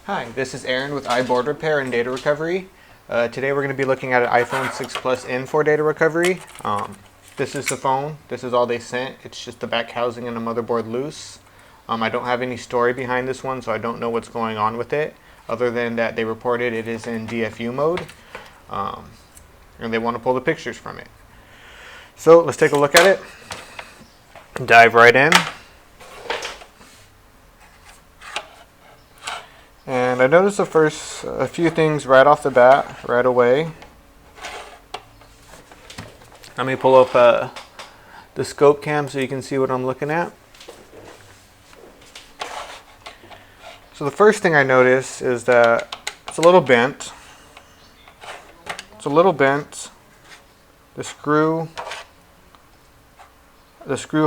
Hi, this is Aaron with iBoard Repair and Data Recovery. Today we're going to be looking at an iPhone 6 Plus in for data recovery. This is the phone. This is all they sent. It's just the back housing and the motherboard loose. I don't have any story behind this one, so I don't know what's going on with it, other than that they reported it is in DFU mode, and they want to pull the pictures from it. So let's take a look at it. Dive right in. And I noticed a few things right off the bat, right away. Let me pull up the scope cam so you can see what I'm looking at. So the first thing I notice is that it's a little bent. It's a little bent. The screw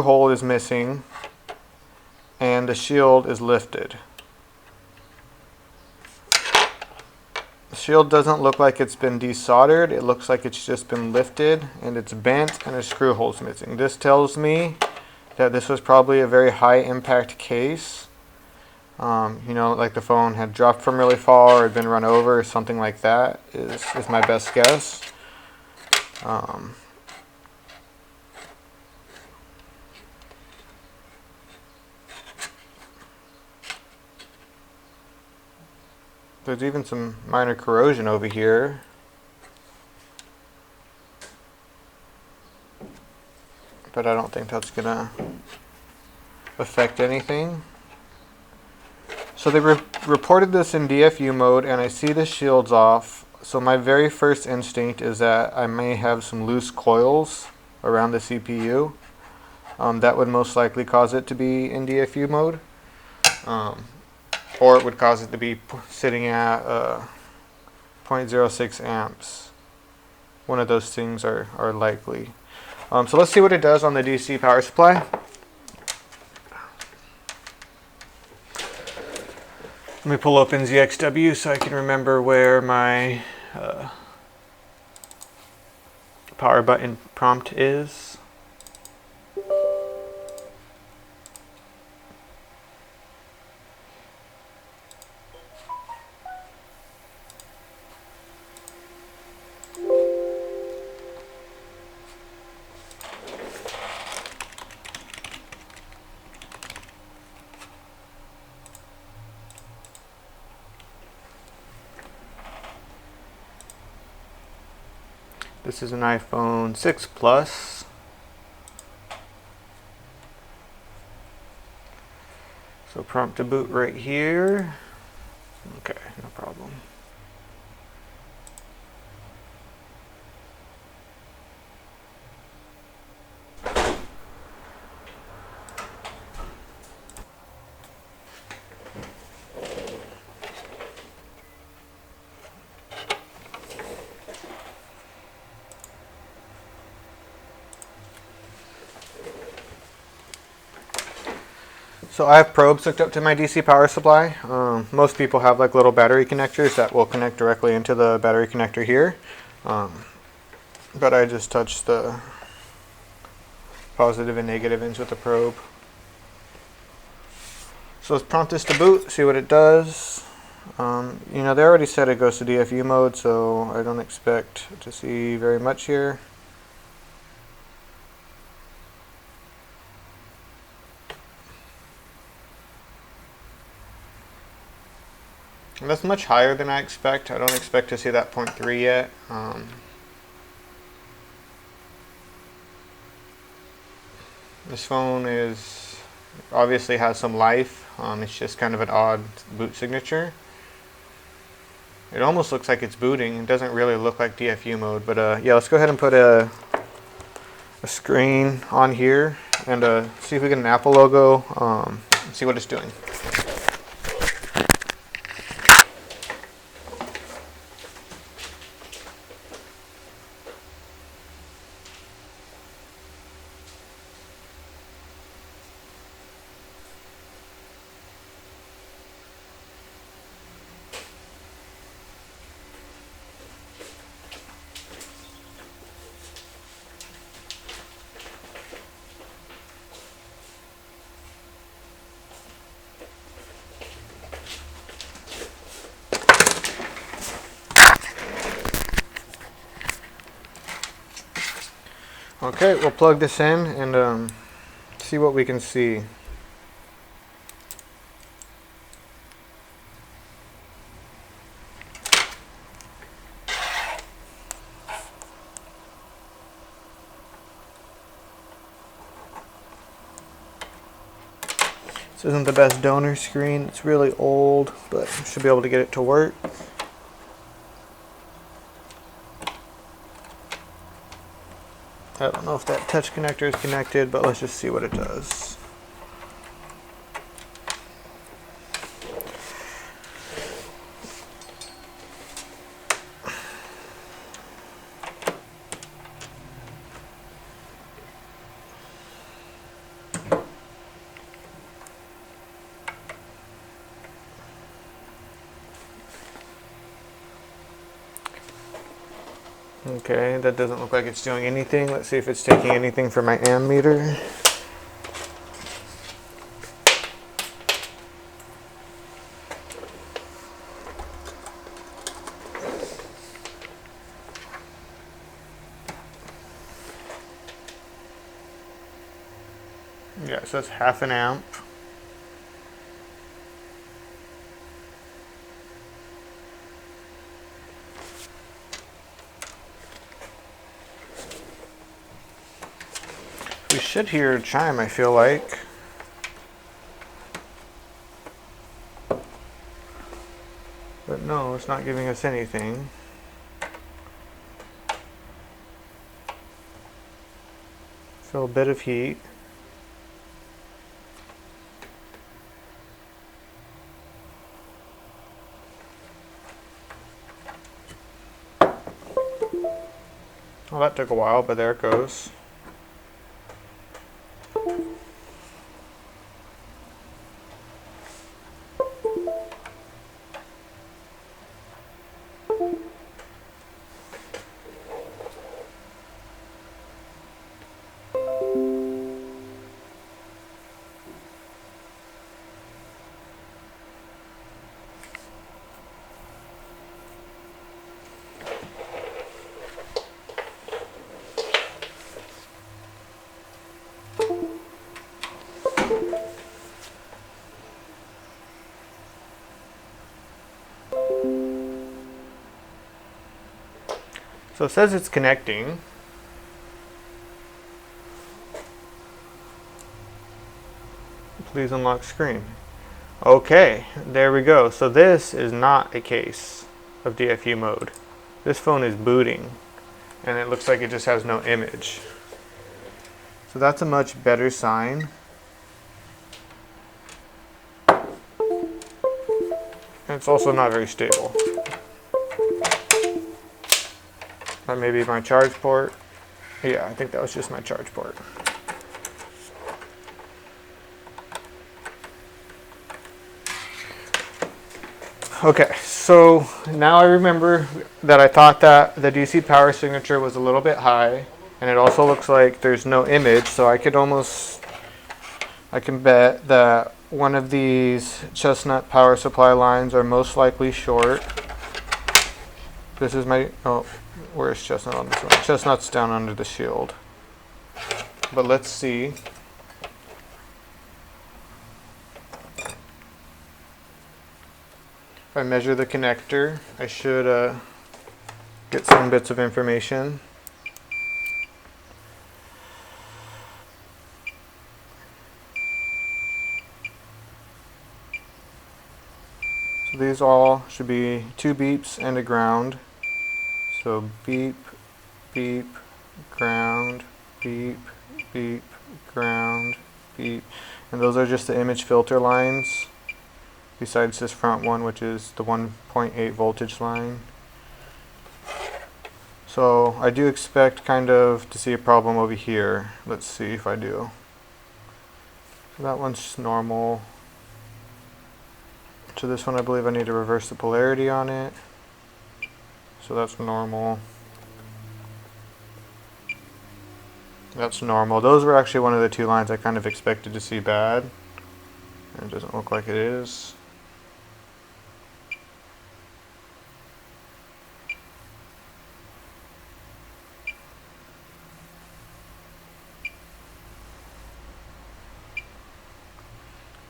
hole is missing, and the shield is lifted. The shield doesn't look like it's been desoldered. It looks like it's just been lifted, and it's bent, and a screw hole's missing. This tells me that this was probably a very high impact case. Like the phone had dropped from really far or had been run over or something like that is my best guess. There's even some minor corrosion over here. But I don't think that's gonna affect anything. So they reported this in DFU mode, and I see the shield's off. So my very first instinct is that I may have some loose coils around the CPU. That would most likely cause it to be in DFU mode. Or it would cause it to be sitting at 0.06 amps. One of those things are likely. So let's see what it does on the DC power supply. Let me pull up NZXW so I can remember where my power button prompt is. This is an iPhone 6 Plus. So prompt to boot right here. Okay, no problem. So I have probes hooked up to my DC power supply. Most people have like little battery connectors that will connect directly into the battery connector here. But I just touched the positive and negative ends with the probe. So let's prompt this to boot, see what it does. They already said it goes to DFU mode, so I don't expect to see very much here. And that's much higher than I expect. I don't expect to see that 0.3 yet. This phone obviously has some life. It's just kind of an odd boot signature. It almost looks like it's booting. It doesn't really look like DFU mode, but yeah, let's go ahead and put a screen on here and see if we get an Apple logo, and see what it's doing. Okay, we'll plug this in and see what we can see. This isn't the best donor screen. It's really old, but I should be able to get it to work. I don't know if that touch connector is connected, but let's just see what it does. Okay, that doesn't look like it's doing anything. Let's see if it's taking anything from my ammeter. Yeah, so that's 1/2 amp. We should hear a chime, I feel like. But no, it's not giving us anything. Feel a bit of heat. Well, that took a while, but there it goes. So it says it's connecting. Please unlock screen. Okay, there we go. So this is not a case of DFU mode. This phone is booting, and it looks like it just has no image. So that's a much better sign. And it's also not very stable. That may be my charge port. Yeah, I think that was just my charge port. Okay, so now I remember that I thought that the DC power signature was a little bit high, and it also looks like there's no image, so I can bet that one of these chestnut power supply lines are most likely short. This is my, oh, where's chestnut on this one? Chestnut's down under the shield. But let's see. If I measure the connector, I should get some bits of information. So these all should be 2 beeps and a ground. So beep, beep, ground, beep, beep, ground, beep. And those are just the image filter lines, besides this front one, which is the 1.8 voltage line. So I do expect kind of to see a problem over here. Let's see if I do. So that one's just normal. To this one, I believe I need to reverse the polarity on it. So that's normal. That's normal. Those were actually one of the 2 lines I kind of expected to see bad. And it doesn't look like it is.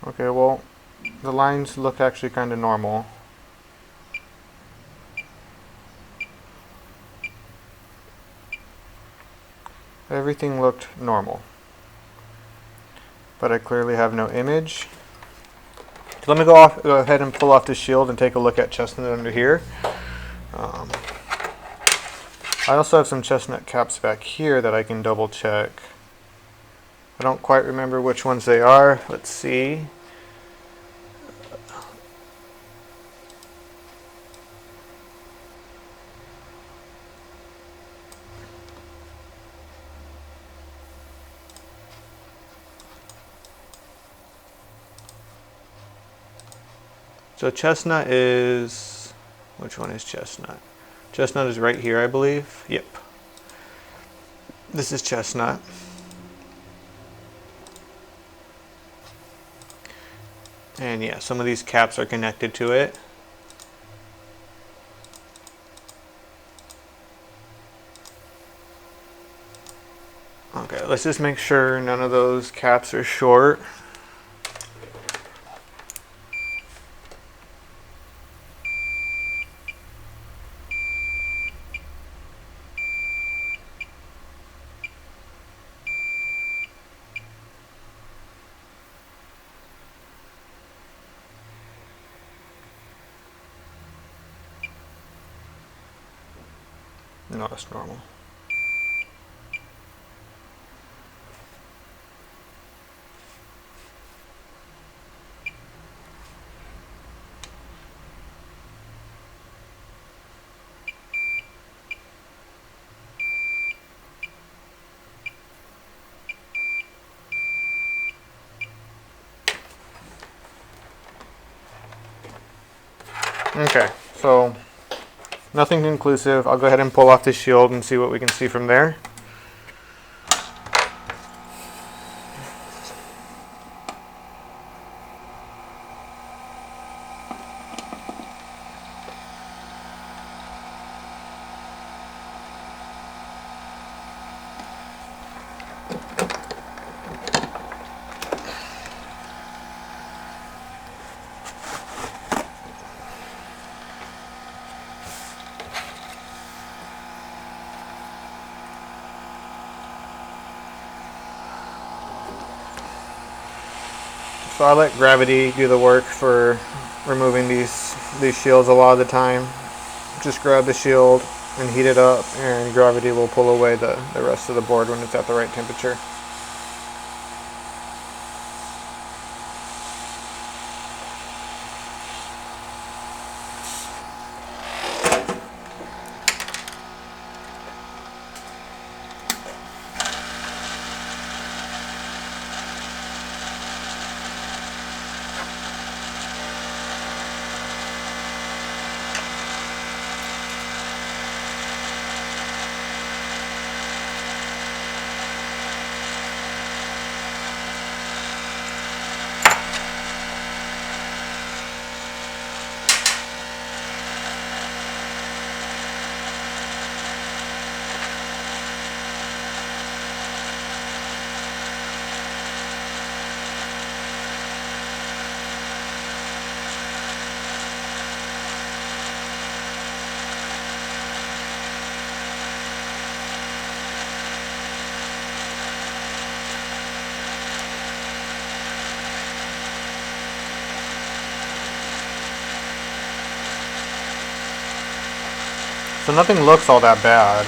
Okay, well, the lines look actually kind of normal. Everything looked normal. But I clearly have no image. So let me go ahead and pull off the shield and take a look at chestnut under here. I also have some chestnut caps back here that I can double check. I don't quite remember which ones they are. Let's see. So chestnut is, which one is chestnut? Chestnut is right here, I believe. Yep. This is chestnut. And yeah, some of these caps are connected to it. Okay, let's just make sure none of those caps are short. No, it's normal. Okay, so nothing conclusive. I'll go ahead and pull off the shield and see what we can see from there. So I let gravity do the work for removing these shields a lot of the time. Just grab the shield and heat it up, and gravity will pull away the rest of the board when it's at the right temperature. So nothing looks all that bad.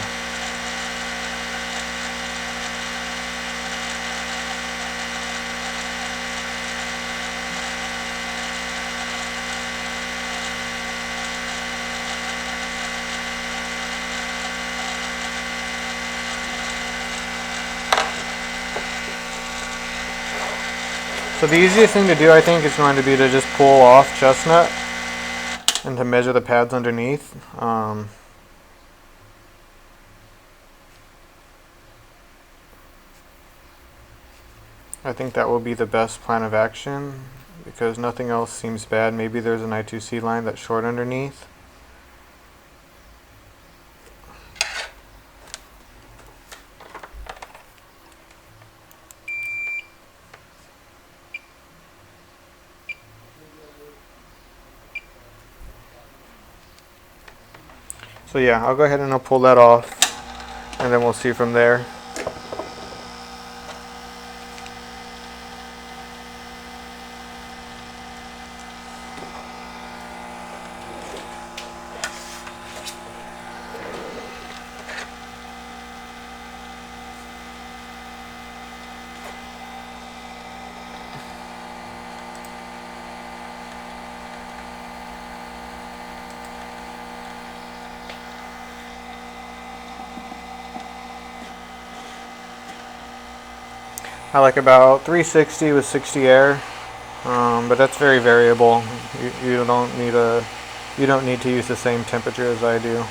So the easiest thing to do, I think, is going to be to just pull off chestnut and to measure the pads underneath. I think that will be the best plan of action because nothing else seems bad. Maybe there's an I2C line that's short underneath. So yeah, I'll go ahead and I'll pull that off, and then we'll see from there. I like about 360 with 60 air, but that's very variable. You don't need to use the same temperature as I do.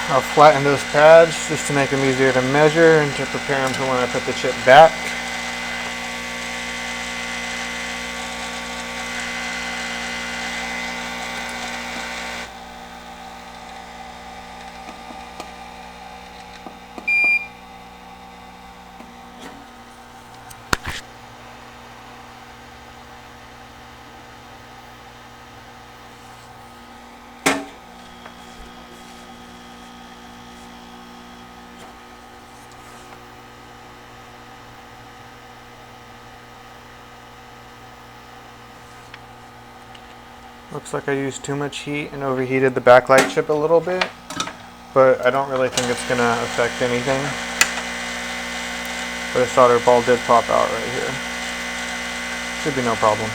I'll flatten those pads just to make them easier to measure and to prepare them for when I put the chip back. Looks like I used too much heat and overheated the backlight chip a little bit, but I don't really think it's going to affect anything. But a solder ball did pop out right here. Should be no problem.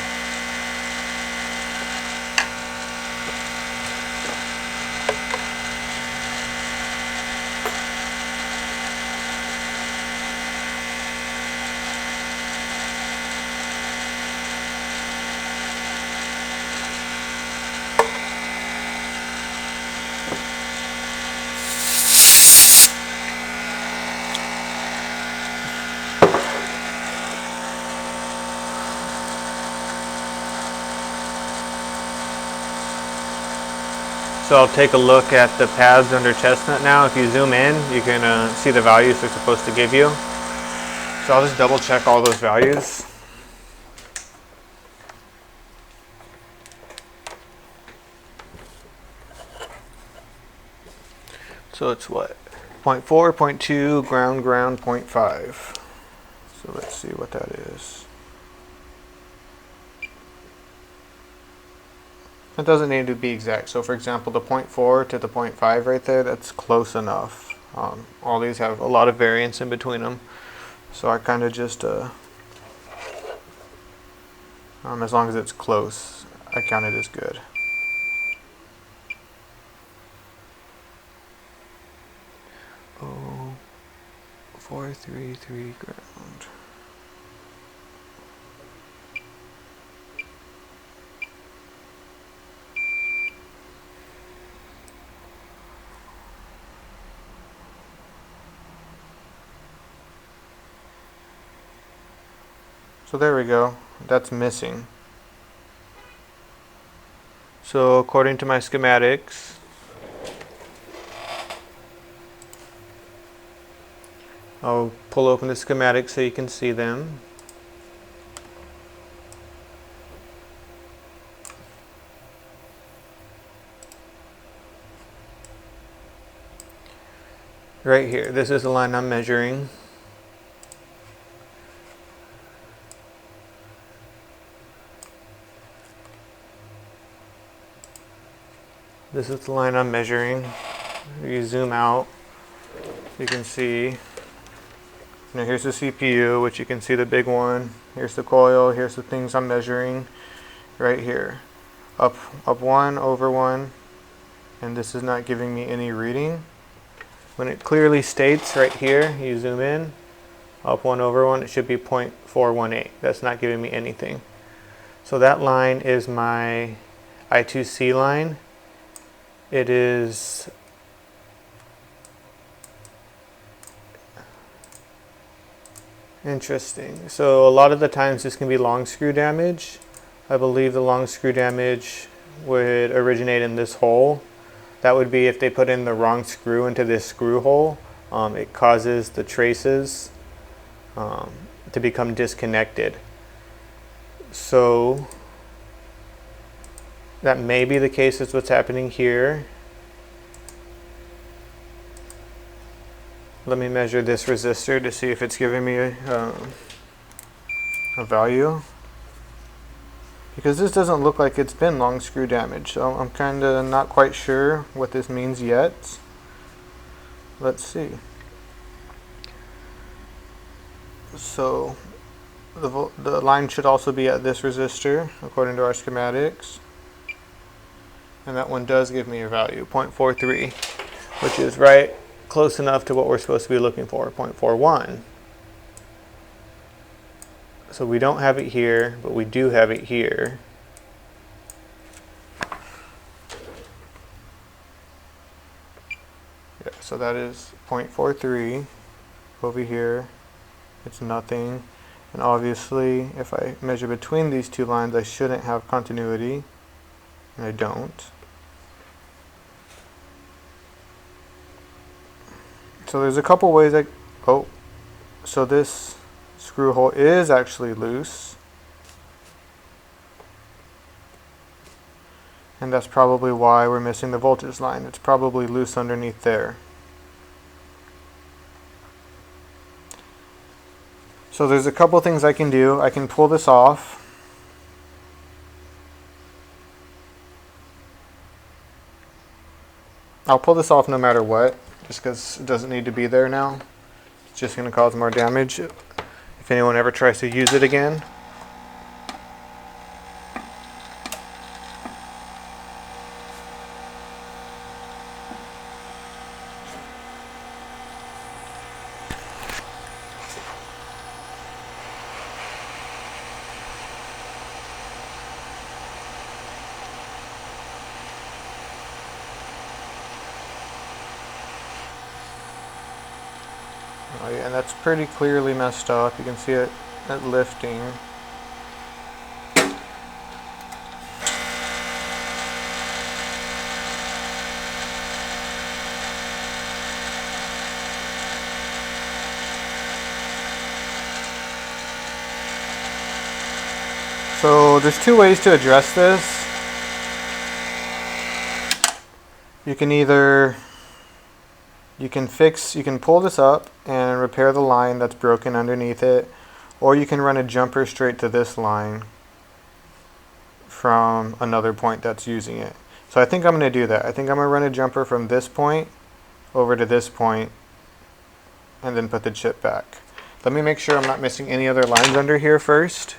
So I'll take a look at the pads under chestnut now. If you zoom in, you can see the values they're supposed to give you. So I'll just double check all those values. So it's what? 0.4, 0.2, ground, 0.5. So let's see what that is. It doesn't need to be exact. So for example, the 0.4 to the 0.5 right there, that's close enough. All these have a lot of variance in between them. So I kind of just, as long as it's close, I count it as good. Oh, 433 ground. So there we go, that's missing. So according to my schematics, I'll pull open the schematics so you can see them. Right here, this is the line I'm measuring. This is the line I'm measuring. You zoom out, you can see. Now here's the CPU, which you can see the big one. Here's the coil, here's the things I'm measuring. right here. Up 1 over 1, and this is not giving me any reading. When it clearly states right here, you zoom in, up 1 over 1, it should be 0.418. That's not giving me anything. So that line is my I2C line. It is interesting. So a lot of the times this can be long screw damage. I believe the long screw damage would originate in this hole. That would be if they put in the wrong screw into this screw hole. It causes the traces to become disconnected. So that may be the case. Is what's happening here. Let me measure this resistor to see if it's giving me a value. Because this doesn't look like it's been long screw damage, so I'm kind of not quite sure what this means yet. Let's see. So the line should also be at this resistor according to our schematics, and that one does give me a value, 0.43, which is right close enough to what we're supposed to be looking for, 0.41. So we don't have it here, but we do have it here. Yeah, so that is 0.43 over here. It's nothing. And obviously, if I measure between these two lines, I shouldn't have continuity, and I don't. So there's a couple ways so this screw hole is actually loose, and that's probably why we're missing the voltage line. It's probably loose underneath there. So there's a couple things I can do. I can pull this off. I'll pull this off no matter what, just because it doesn't need to be there now. It's just going to cause more damage if anyone ever tries to use it again. Oh yeah, and that's pretty clearly messed up. You can see it lifting. So there's two ways to address this. You can either you can pull this up and repair the line that's broken underneath it, or you can run a jumper straight to this line from another point that's using it. So I think I'm going to do that. I think I'm going to run a jumper from this point over to this point and then put the chip back. Let me make sure I'm not missing any other lines under here first.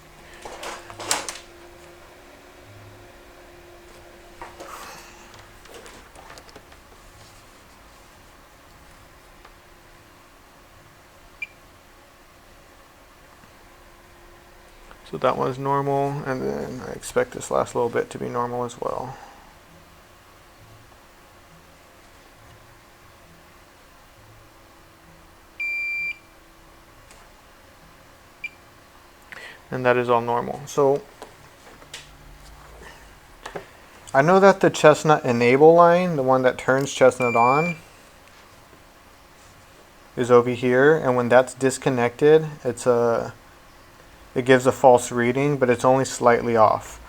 So that one's normal, and then I expect this last little bit to be normal as well. And that is all normal. So I know that the chestnut enable line, the one that turns chestnut on, is over here, and when that's disconnected, it gives a false reading, but it's only slightly off.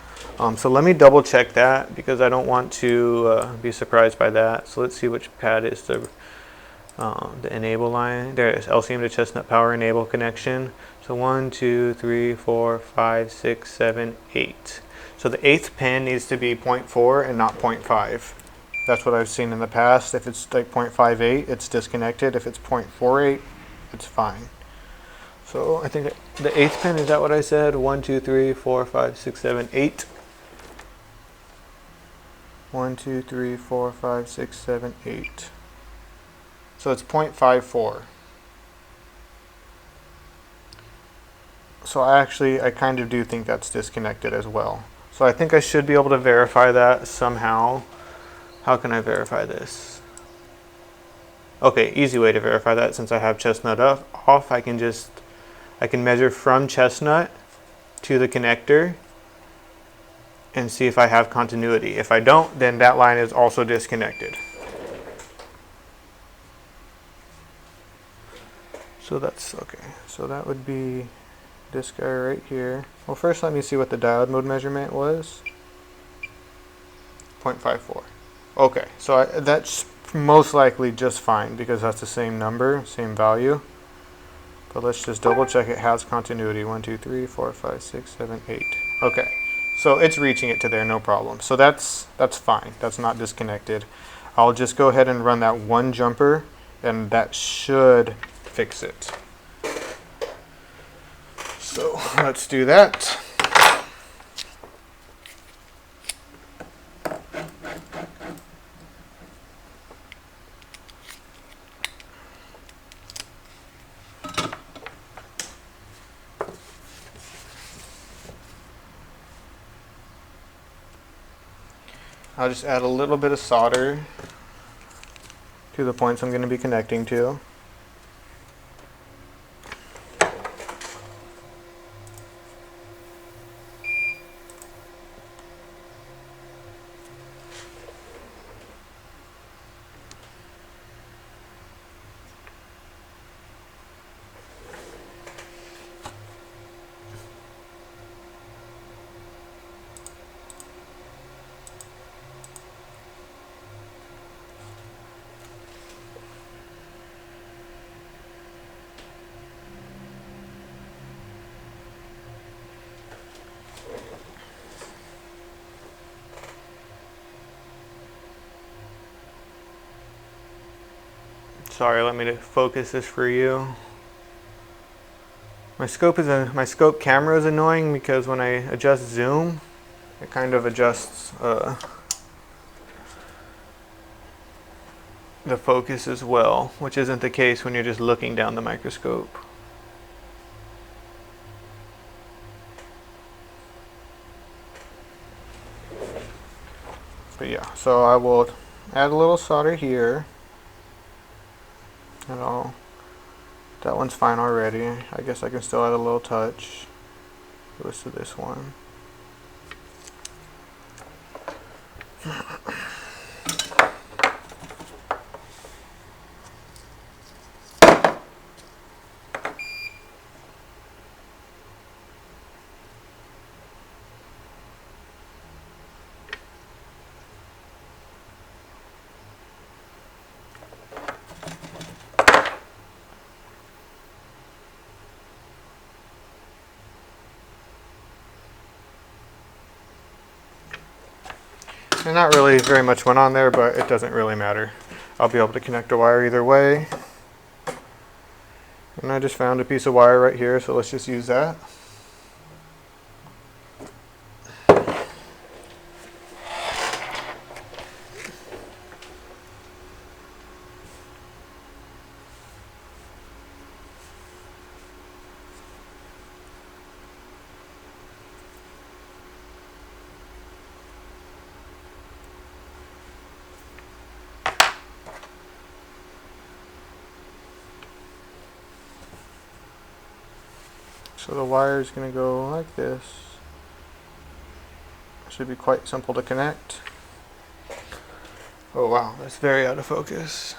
So let me double check that, because I don't want to be surprised by that. So let's see which pad is the enable line. There it is, LCM to chestnut power enable connection. So 1, 2, 3, 4, 5, 6, 7, 8. So the 8th pin needs to be 0.4 and not 0.5. That's what I've seen in the past. If it's like 0.58, it's disconnected. If it's 0.48, it's fine. So I think the 8th pin, is that what I said? 1, 2, 3, 4, 5, 6, 7, 8. 1, 2, 3, 4, 5, 6, 7, 8. So it's 0.54. So I kind of do think that's disconnected as well. So I think I should be able to verify that somehow. How can I verify this? Okay, easy way to verify that, since I have chestnut off, I can measure from chestnut to the connector and see if I have continuity. If I don't, then that line is also disconnected. So that's okay. So that would be this guy right here. Well, first let me see what the diode mode measurement was. 0.54. Okay, so that's most likely just fine because that's the same number, same value. But let's just double check it has continuity. 1, 2, 3, 4, 5, 6, 7, 8. Okay, so it's reaching it to there, no problem. So that's fine. That's not disconnected. I'll just go ahead and run that one jumper, and that should fix it. So let's do that. I'll just add a little bit of solder to the points I'm going to be connecting to. Sorry, let me focus this for you. My scope camera is annoying because when I adjust zoom, it kind of adjusts the focus as well, which isn't the case when you're just looking down the microscope. But yeah, so I will add a little solder here. And that one's fine already. I guess I can still add a little touch. Goes to this one. And not really very much went on there, but it doesn't really matter. I'll be able to connect a wire either way. And I just found a piece of wire right here, so let's just use that. So the wire is going to go like this. Should be quite simple to connect. Oh wow, that's very out of focus.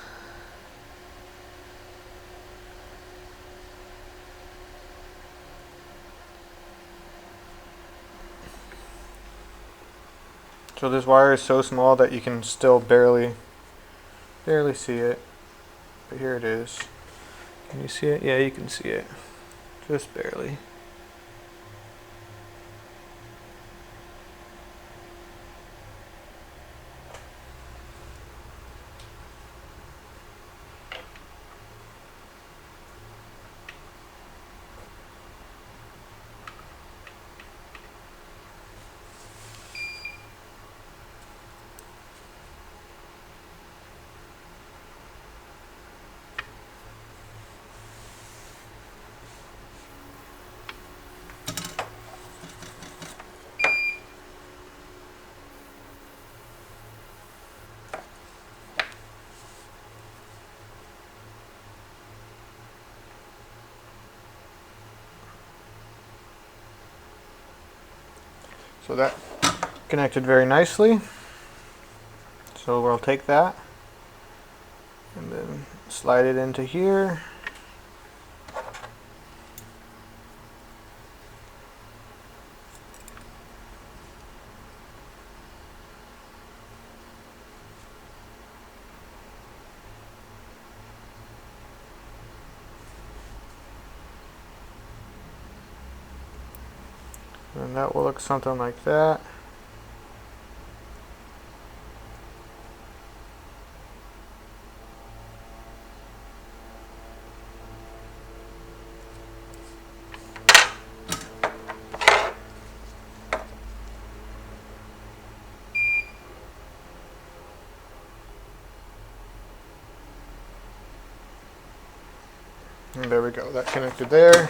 So this wire is so small that you can still barely see it. But here it is. Can you see it? Yeah, you can see it. Just barely. So that connected very nicely. So we'll take that and then slide it into here. And that will look something like that. And there we go, that connected there.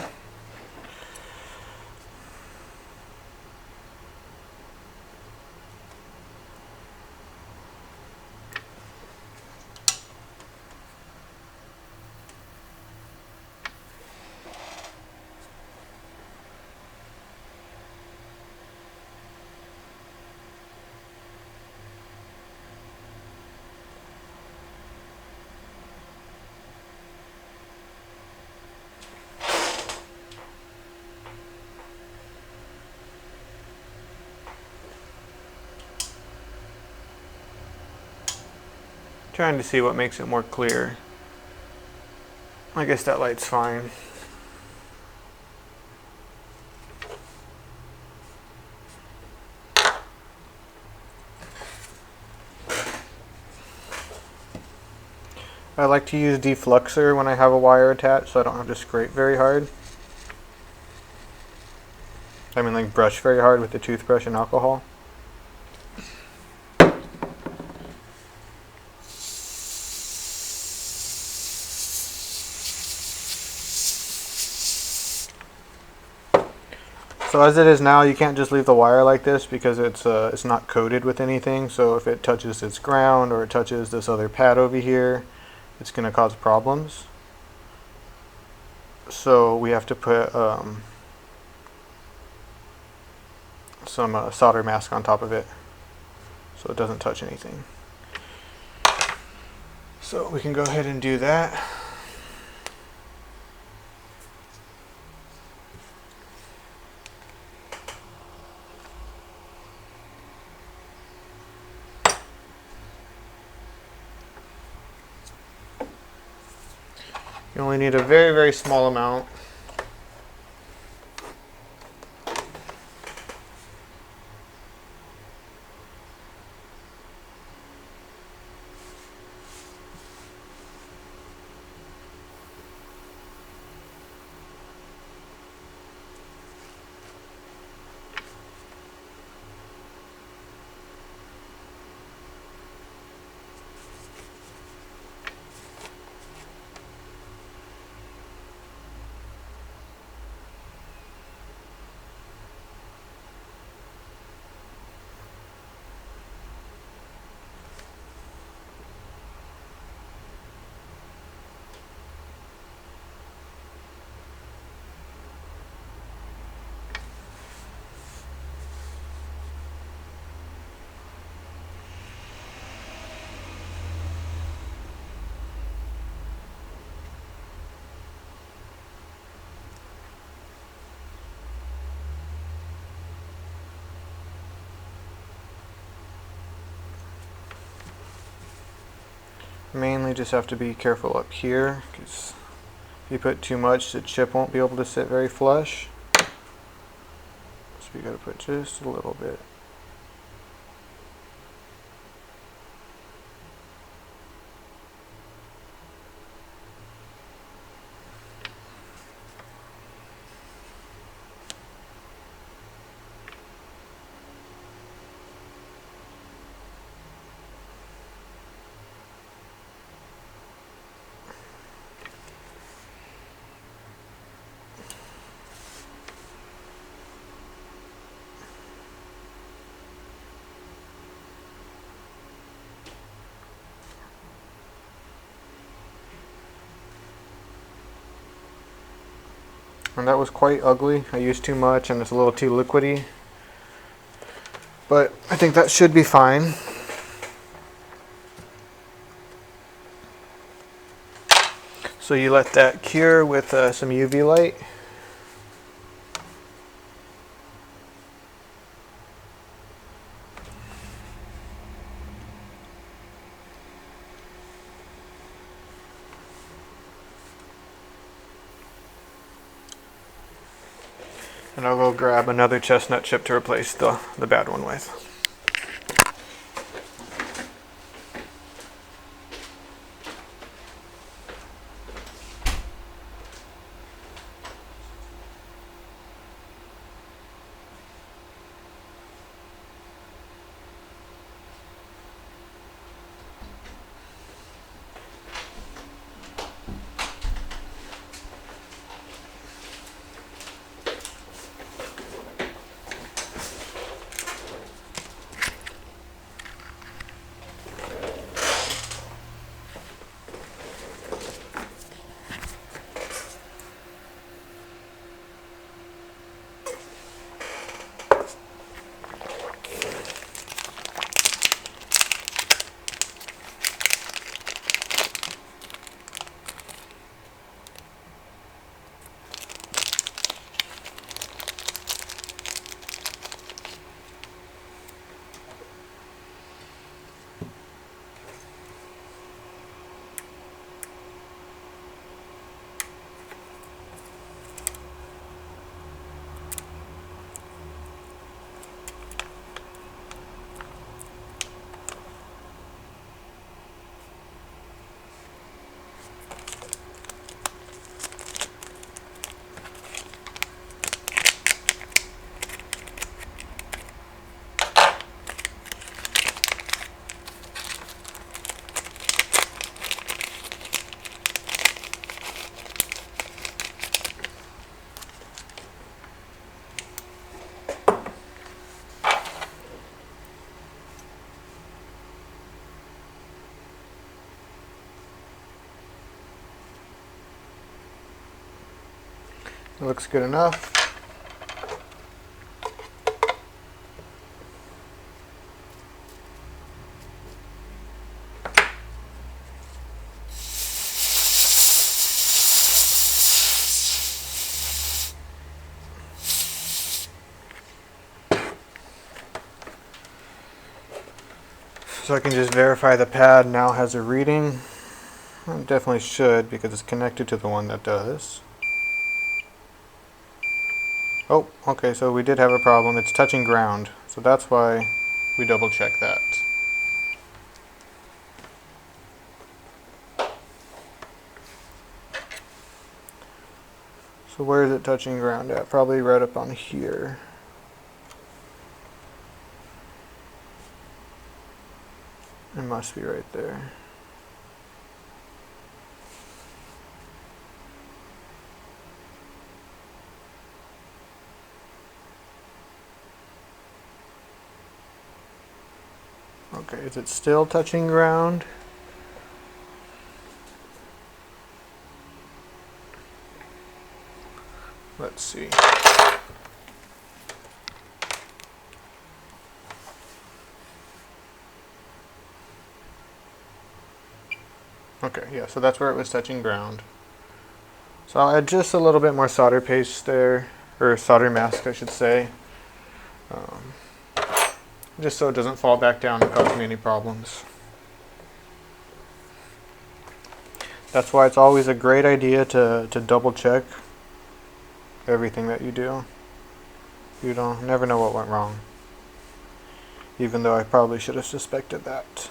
Trying to see what makes it more clear. I guess that light's fine. I like to use defluxer when I have a wire attached so I don't have to scrape very hard. I mean like brush very hard with the toothbrush and alcohol. So as it is now, you can't just leave the wire like this because it's not coated with anything. So if it touches its ground or it touches this other pad over here, it's going to cause problems. So we have to put some solder mask on top of it so it doesn't touch anything. So we can go ahead and do that. You only need a very, very small amount. Mainly just have to be careful up here because if you put too much, the chip won't be able to sit very flush. So you gotta put just a little bit. And that was quite ugly. I used too much and it's a little too liquidy. but I think that should be fine. So you let that cure with some UV light. And I'll go grab another chestnut chip to replace the bad one with. It looks good enough. So I can just verify the pad now has a reading. It definitely should because it's connected to the one that does. Oh, okay, so we did have a problem. It's touching ground. So that's why we double check that. So where is it touching ground at? Probably right up on here. It must be right there. Okay, is it still touching ground? Let's see. Okay, yeah, so that's where it was touching ground. So I'll add just a little bit more solder paste there, or solder mask I should say. Just so it doesn't fall back down and cause me any problems. That's why it's always a great idea to double check everything that you do. You don't never know what went wrong. Even though I probably should have suspected that.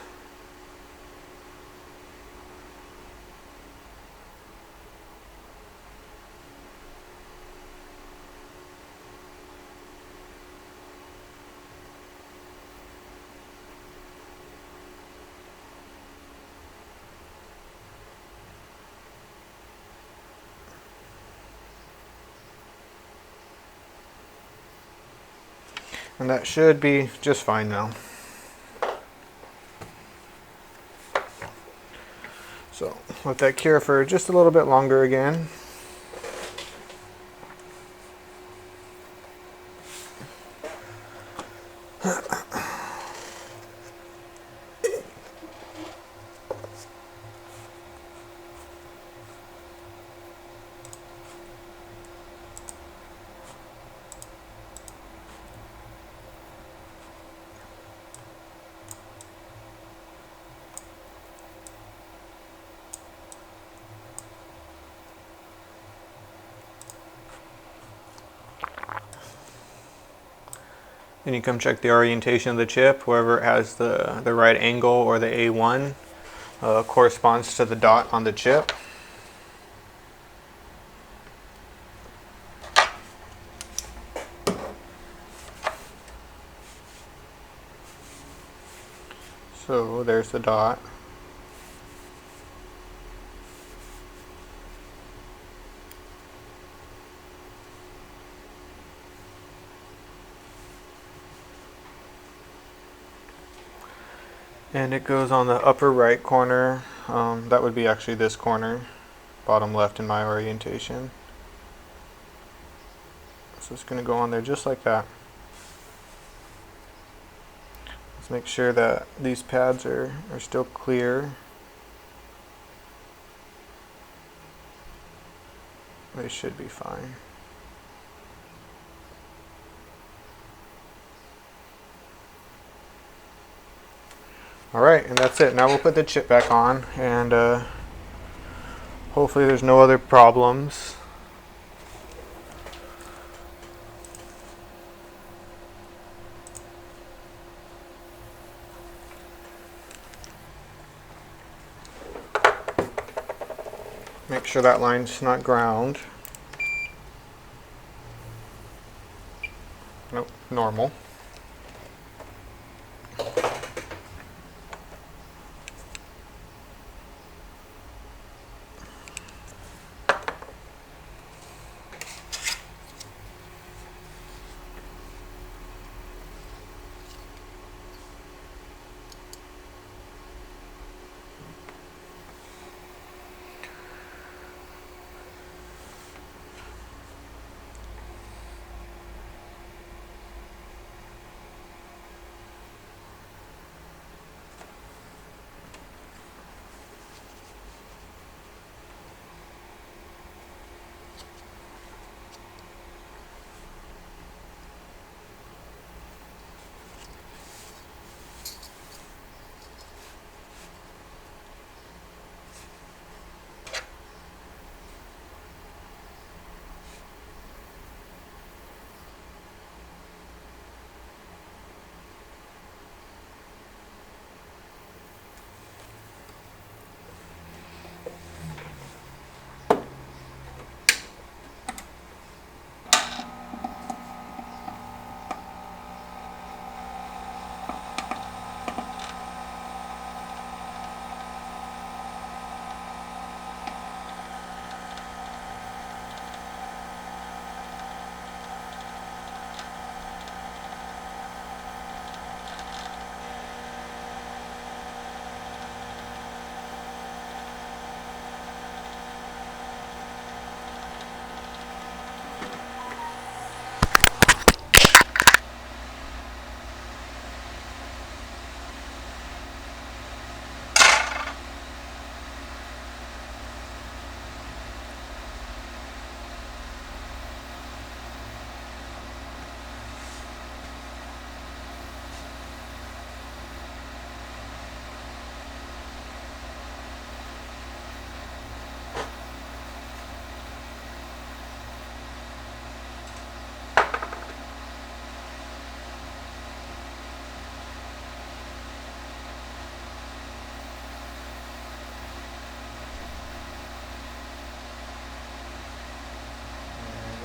And that should be just fine now. So let that cure for just a little bit longer again. And you come check the orientation of the chip. Wherever it has the right angle or the A1 corresponds to the dot on the chip. So there's the dot. And it goes on the upper right corner. That would be actually this corner, bottom left in my orientation. So it's going to go on there just like that. Let's make sure that these pads are still clear. They should be fine. Alright, and that's it. Now we'll put the chip back on, and hopefully there's no other problems. Make sure that line's not ground. Nope, normal.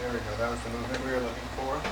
There we go, that was the movement we were looking for.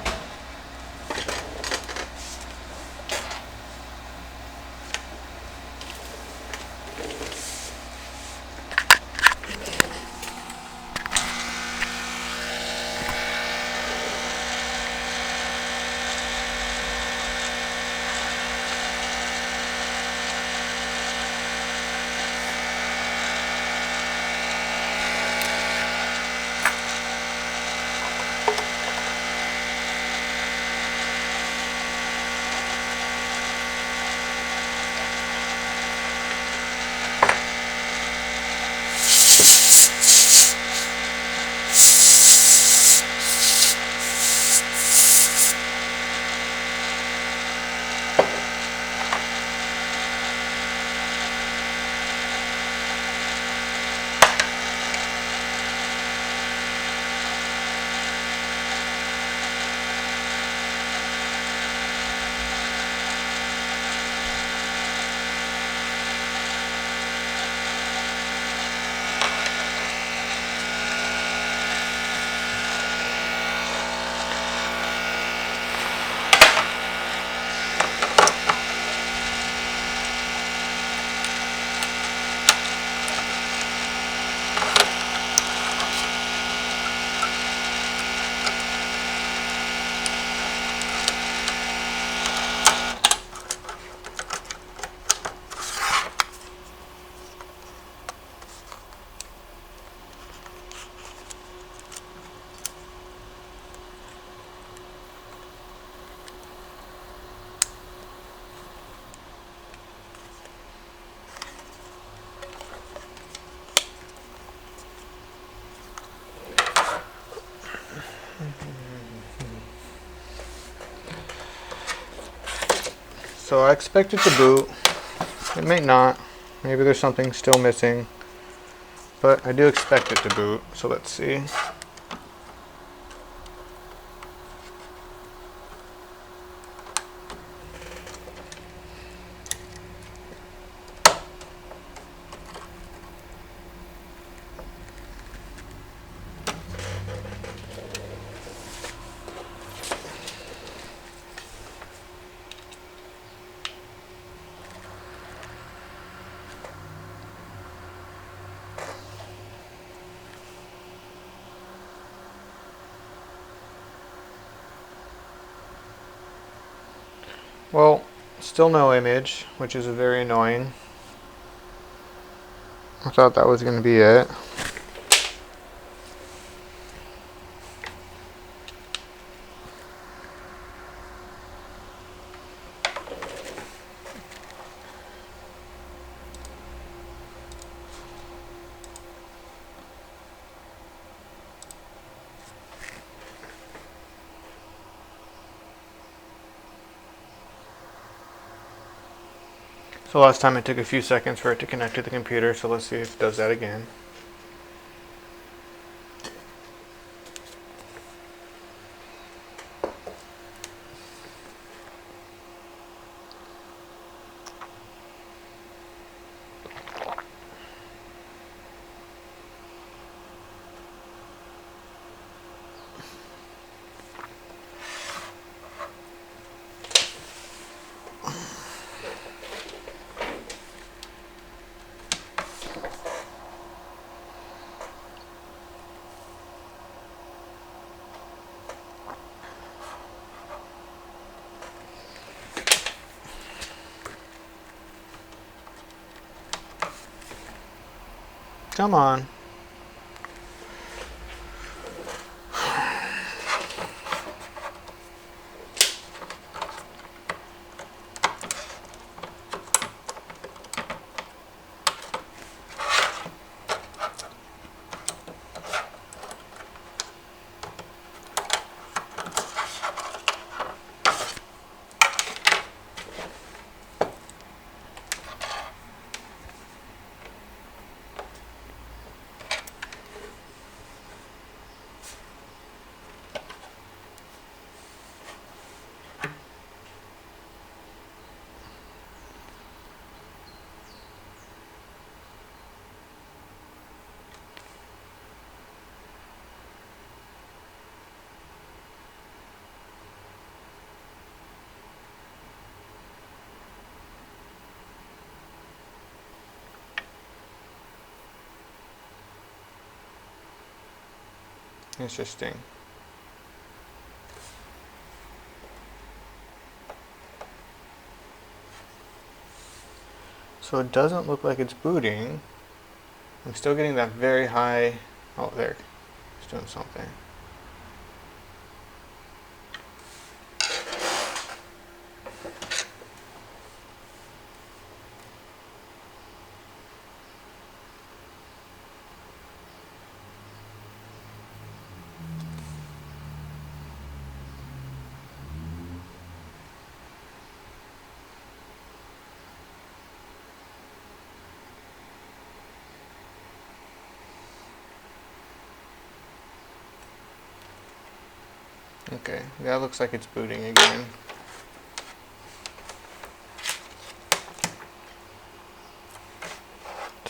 So I expect it to boot. It may not. Maybe there's something still missing. But I do expect it to boot. So let's see. Well, still no image, which is very annoying. I thought that was going to be it. So last time it took a few seconds for it to connect to the computer, so let's see if it does that again. Come on. Interesting. So it doesn't look like it's booting. I'm still getting that very high. Oh, there. It's doing something. Okay, that looks like it's booting again.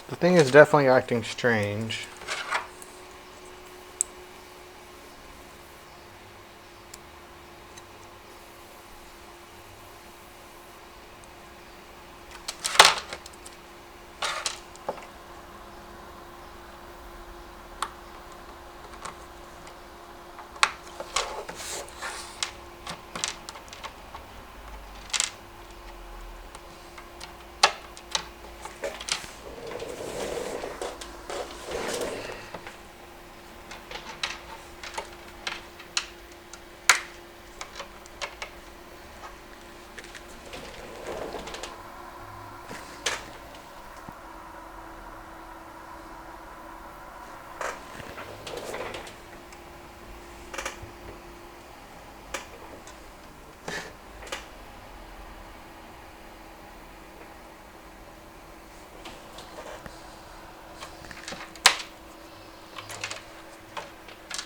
The thing is definitely acting strange.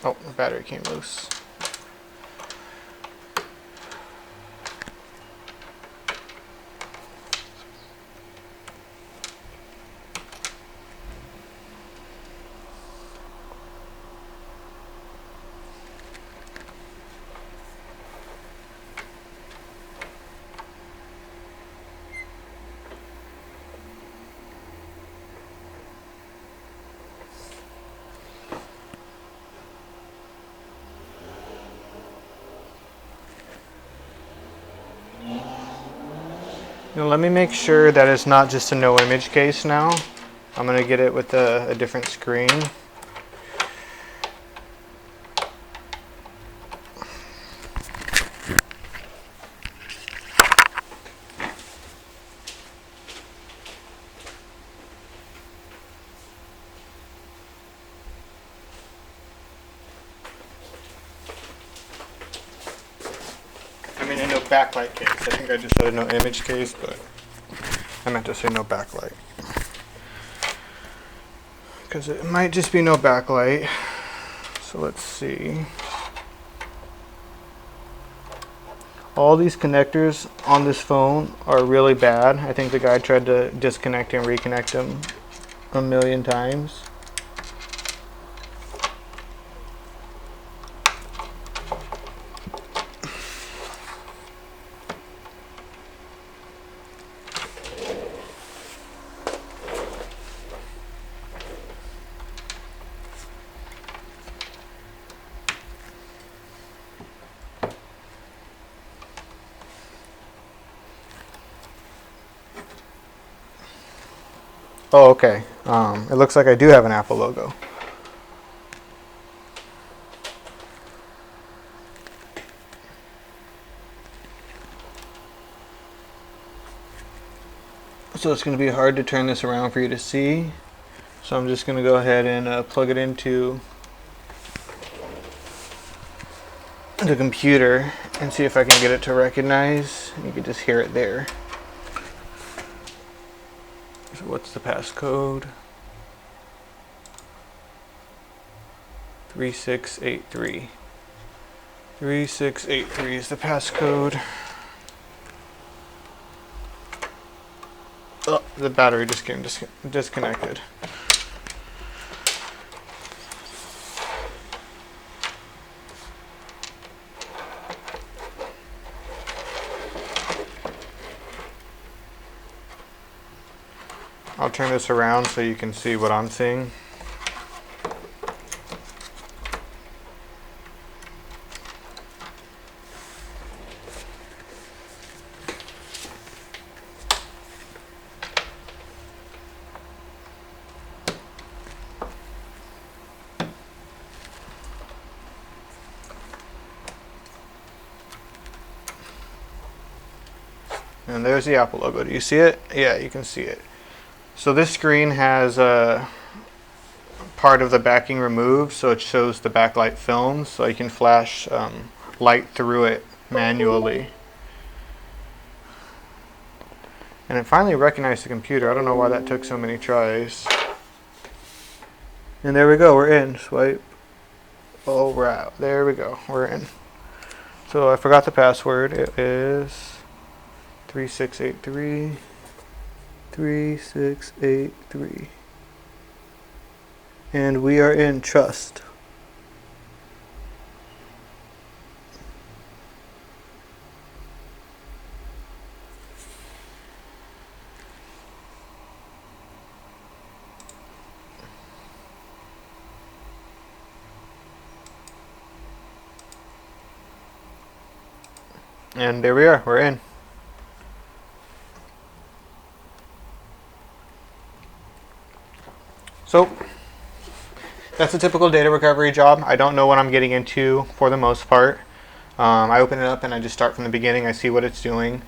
Oh, the battery came loose. Now let me make sure that it's not just a no image case now. I'm going to get it with a different screen. I mean, a no backlight case. I think I just said a no image case, but I meant to say no backlight. Because it might just be no backlight. So let's see. All these connectors on this phone are really bad. I think the guy tried to disconnect and reconnect them a million times. Oh, okay. It looks like I do have an Apple logo. So it's going to be hard to turn this around for you to see. So I'm just going to go ahead and plug it into the computer and see if I can get it to recognize. You can just hear it there. So what's the passcode? 3683. 3683 is the passcode. Oh, the battery just came disconnected. I'll turn this around so you can see what I'm seeing. And there's the Apple logo. Do you see it? Yeah, you can see it. So this screen has part of the backing removed, so it shows the backlight film, so you can flash light through it manually. And it finally recognized the computer. I don't know why that took so many tries. And there we go, we're in. Swipe. Oh, we're out. There we go, we're in. So I forgot the password. It is 3683. 3683. And we are in trust. And there we are, we're in. So that's a typical data recovery job. I don't know what I'm getting into for the most part. I open it up and I just start from the beginning. I see what it's doing.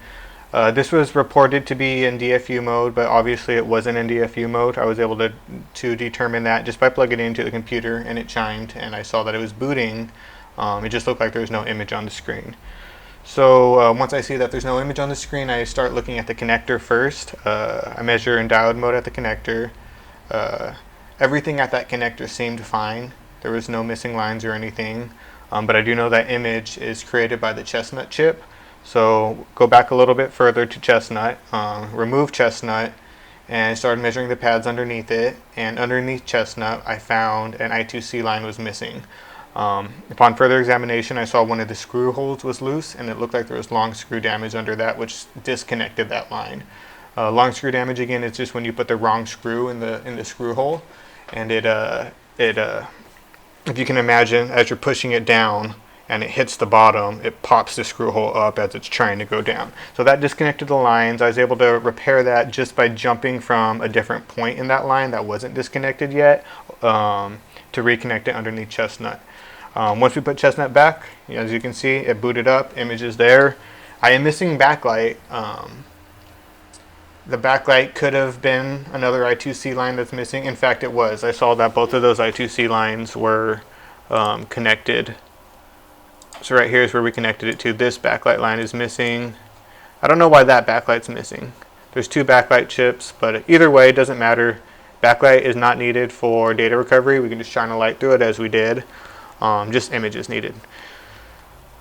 This was reported to be in DFU mode, but obviously it wasn't in DFU mode. I was able to determine that just by plugging it into the computer, and it chimed and I saw that it was booting. It just looked like there was no image on the screen. So once I see that there's no image on the screen, I start looking at the connector first. I measure in diode mode at the connector. Everything at that connector seemed fine. There was no missing lines or anything, but I do know that image is created by the chestnut chip. So go back a little bit further to chestnut, remove chestnut, and started measuring the pads underneath it. And underneath chestnut, I found an I2C line was missing. Upon further examination, I saw one of the screw holes was loose, and it looked like there was long screw damage under that, which disconnected that line. Long screw damage, again, is just when you put the wrong screw in the screw hole, and if you can imagine, as you're pushing it down and it hits the bottom, it pops the screw hole up as it's trying to go down. So that disconnected the lines. I was able to repair that just by jumping from a different point in that line that wasn't disconnected yet to reconnect it underneath chestnut. Once we put chestnut back, as you can see, it booted up, image is there. I am missing backlight. The backlight could have been another I2C line that's missing. In fact, it was. I saw that both of those I2C lines were connected. So right here is where we connected it to. This backlight line is missing. I don't know why that backlight's missing. There's two backlight chips, but either way, it doesn't matter. Backlight is not needed for data recovery. We can just shine a light through it as we did. Just image is needed.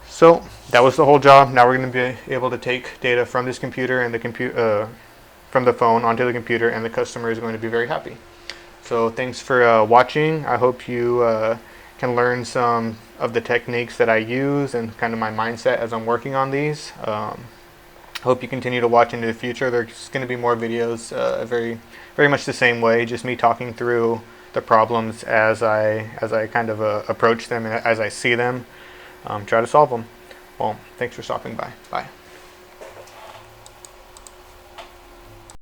So that was the whole job. Now we're going to be able to take data from this computer and the from the phone onto the computer, and the customer is going to be very happy. So thanks for watching. I hope you can learn some of the techniques that I use and kind of my mindset as I'm working on these. Hope you continue to watch into the future. There's going to be more videos very much the same way, just me talking through the problems as I kind of approach them and as I see them, try to solve them. Well, thanks for stopping by. Bye.